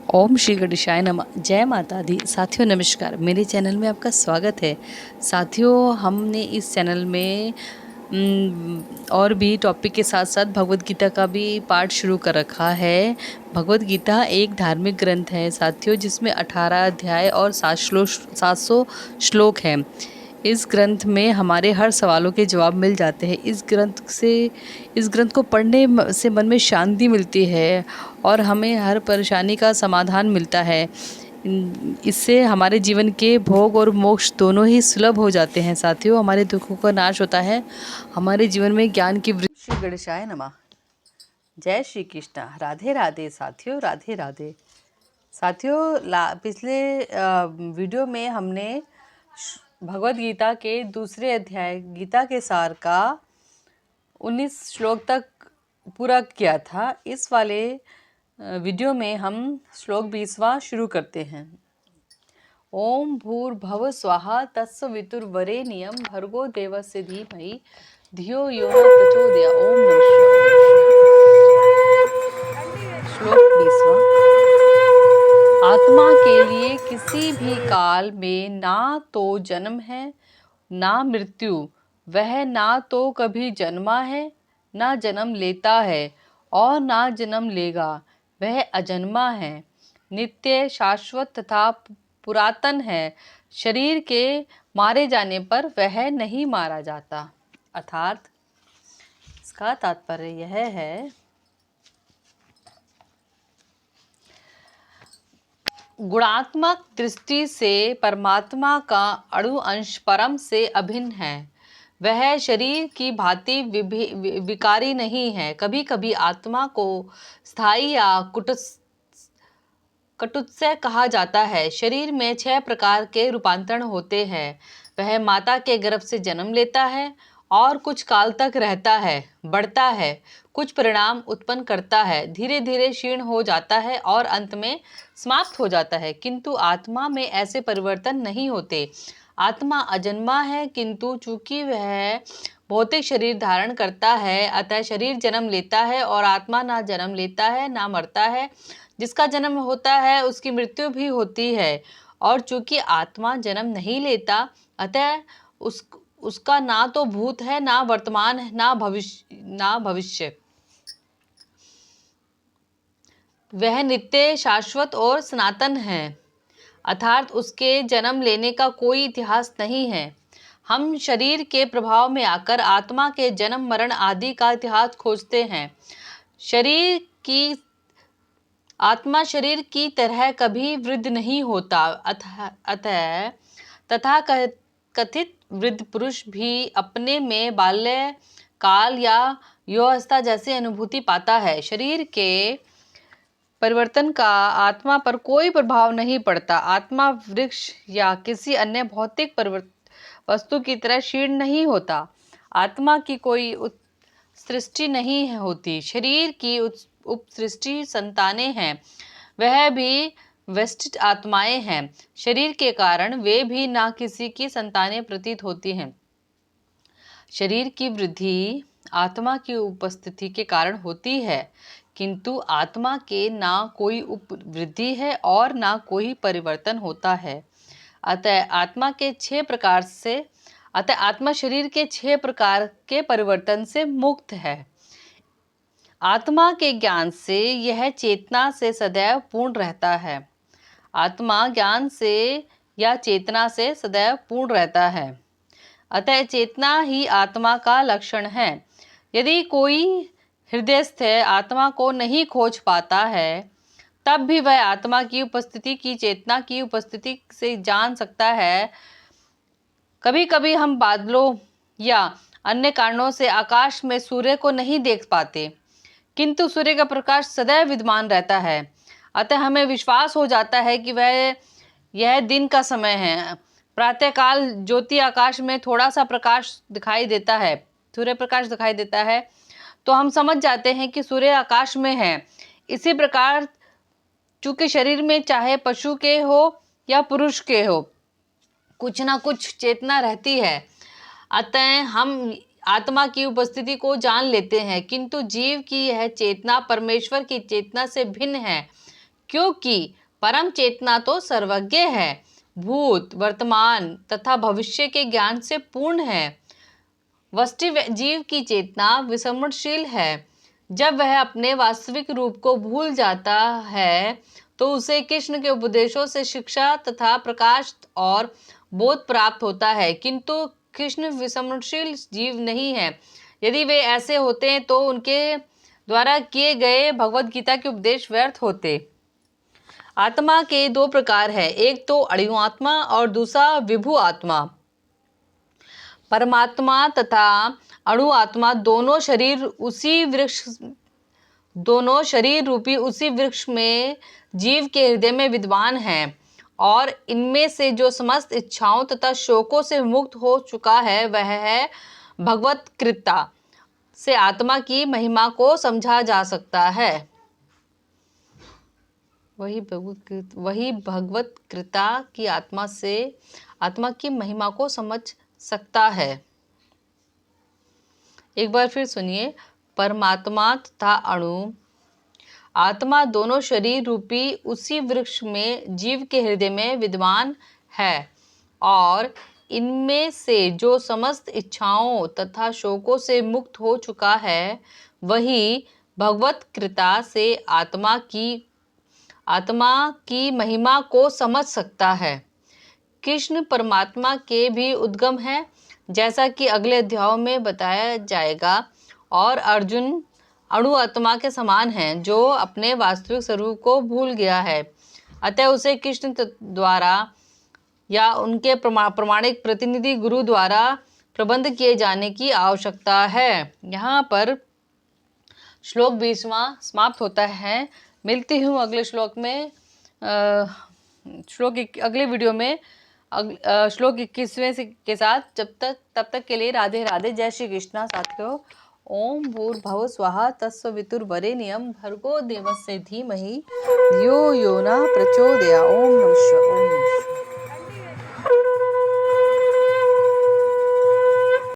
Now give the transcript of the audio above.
ओम श्री गणेशाय नमः। जय माता दी। साथियों नमस्कार, मेरे चैनल में आपका स्वागत है। साथियों, हमने इस चैनल में और भी टॉपिक के साथ साथ भगवत गीता का भी पाठ शुरू कर रखा है। भगवत गीता एक धार्मिक ग्रंथ है साथियों, जिसमें 18 अध्याय और 700 श्लोक हैं। इस ग्रंथ में हमारे हर सवालों के जवाब मिल जाते हैं। इस ग्रंथ को पढ़ने से मन में शांति मिलती है और हमें हर परेशानी का समाधान मिलता है। इससे हमारे जीवन के भोग और मोक्ष दोनों ही सुलभ हो जाते हैं साथियों। हमारे दुखों का नाश होता है, हमारे जीवन में ज्ञान की वृद्धि। श्री गणेशाय नमः। जय श्री कृष्णा। राधे राधे साथियों, राधे राधे साथियों। पिछले वीडियो में हमने भगवत गीता के दूसरे अध्याय गीता के सार का 19 श्लोक तक पूरा किया था। इस वाले वीडियो में हम श्लोक 20वां शुरू करते हैं। ओम भूर्भुवः स्वः तत्सवितुर्वरेण्यं भर्गो देवस्य धीमहि धियो यो न प्रचोदयात्। ओम नमः शिवाय। श्लोक 20वां। आत्मा के लिए किसी भी काल में ना तो जन्म है ना मृत्यु। वह ना तो कभी जन्मा है, ना जन्म लेता है और ना जन्म लेगा। वह अजन्मा है, नित्य, शाश्वत तथा पुरातन है। शरीर के मारे जाने पर वह नहीं मारा जाता। अर्थात इसका तात्पर्य यह है, गुणात्मक दृष्टि से परमात्मा का अणु अंश परम से अभिन्न है। वह शरीर की भांति विकारी नहीं है। कभी कभी आत्मा को स्थायी या कटुत्स्य कहा जाता है। शरीर में 6 प्रकार के रूपांतरण होते हैं। वह माता के गर्भ से जन्म लेता है और कुछ काल तक रहता है, बढ़ता है, कुछ परिणाम उत्पन्न करता है, धीरे धीरे क्षीण हो जाता है और अंत में समाप्त हो जाता है। किंतु आत्मा में ऐसे परिवर्तन नहीं होते। आत्मा अजन्मा है, किंतु चूंकि वह भौतिक शरीर धारण करता है, अतः शरीर जन्म लेता है और आत्मा ना जन्म लेता है ना मरता है। जिसका जन्म होता है उसकी मृत्यु भी होती है। और चूंकि आत्मा जन्म नहीं लेता, अतः उसका ना तो भूत है, ना वर्तमान है, ना भविष्य। वह नित्य, शाश्वत और सनातन है। अर्थात उसके जन्म लेने का कोई इतिहास नहीं है। हम शरीर के प्रभाव में आकर आत्मा के जन्म मरण आदि का इतिहास खोजते हैं। आत्मा शरीर की तरह कभी वृद्ध नहीं होता। अतः तथा कथित वृद्ध पुरुष भी अपने में बाल्य काल या यौवस्था जैसी अनुभूति पाता है। शरीर के परिवर्तन का आत्मा पर कोई प्रभाव नहीं पड़ता। आत्मा वृक्ष या किसी अन्य भौतिक वस्तु की तरह क्षीण नहीं होता। आत्मा की कोई सृष्टि नहीं होती। शरीर की उपसृष्टि संतानें हैं, वह भी व्यष्टि आत्माएं हैं। शरीर के कारण वे भी ना किसी की संतानें प्रतीत होती हैं। शरीर की वृद्धि आत्मा की उपस्थिति के कारण होती है, किंतु आत्मा के ना कोई उपवृद्धि है और ना कोई परिवर्तन होता है। अतः आत्मा शरीर के 6 प्रकार के परिवर्तन से मुक्त है। आत्मा के ज्ञान से यह चेतना से सदैव पूर्ण रहता है। आत्मा ज्ञान से या चेतना से सदैव पूर्ण रहता है। अतः चेतना ही आत्मा का लक्षण है। यदि कोई हृदयस्थ आत्मा को नहीं खोज पाता है, तब भी वह आत्मा की उपस्थिति की चेतना की उपस्थिति से जान सकता है। कभी कभी हम बादलों या अन्य कारणों से आकाश में सूर्य को नहीं देख पाते, किंतु सूर्य का प्रकाश सदैव विद्यमान रहता है। अतः हमें विश्वास हो जाता है कि यह दिन का समय है। प्रातःकाल ज्योति आकाश में थोड़ा सा प्रकाश दिखाई देता है, सूर्य प्रकाश दिखाई देता है, तो हम समझ जाते हैं कि सूर्य आकाश में है। इसी प्रकार चूंकि शरीर में चाहे पशु के हो या पुरुष के हो, कुछ ना कुछ चेतना रहती है। अतः हम आत्मा की उपस्थिति को जान लेते हैं, किंतु जीव की यह चेतना परमेश्वर की चेतना से भिन्न है, क्योंकि परम चेतना तो सर्वज्ञ है, भूत वर्तमान तथा भविष्य के ज्ञान से पूर्ण है। वस्तु जीव की चेतना विस्मरणशील है। जब वह अपने वास्तविक रूप को भूल जाता है तो उसे कृष्ण के उपदेशों से शिक्षा तथा प्रकाश और बोध प्राप्त होता है, किंतु कृष्ण विस्मरणशील जीव नहीं है। यदि वे ऐसे होते हैं तो उनके द्वारा किए गए भगवद गीता के उपदेश व्यर्थ होते। आत्मा के दो प्रकार है, एक तो अणु आत्मा और दूसरा विभु आत्मा। परमात्मा तथा अणु आत्मा दोनों शरीर रूपी उसी वृक्ष में जीव के हृदय में विद्वान हैं, और इनमें से जो समस्त इच्छाओं तथा शोकों से मुक्त हो चुका है वह है भगवत कृता से आत्मा की महिमा को समझा जा सकता है। वही भगवत कृता की आत्मा से आत्मा की महिमा को समझ सकता है। एक बार फिर सुनिए, परमात्मा तथा अणु आत्मा दोनों शरीर रूपी उसी वृक्ष में जीव के हृदय में विद्वान है, और इनमें से जो समस्त इच्छाओं तथा शोकों से मुक्त हो चुका है वही भगवत कृपा से आत्मा की महिमा को समझ सकता है। कृष्ण परमात्मा के भी उद्गम है, जैसा कि अगले अध्यायों में बताया जाएगा, और अर्जुन अणु आत्मा के समान हैं जो अपने वास्तविक स्वरूप को भूल गया है, अतः उसे कृष्ण द्वारा या उनके प्रमाणिक प्रतिनिधि गुरु द्वारा प्रबंध किए जाने की आवश्यकता है। यहाँ पर श्लोक 20वां समाप्त होता है। मिलती हूँ अगले श्लोक में, अगले वीडियो में श्लोक 21वें के साथ। तब तक के लिए राधे राधे, जय श्री कृष्णा साथियों। ओम भूर्भुवः स्वः तत्सवितुर्वरेण्यं भर्गो देवस्य धीमहि धियो यो न प्रचोदयात्। ओम नमः शिवाय।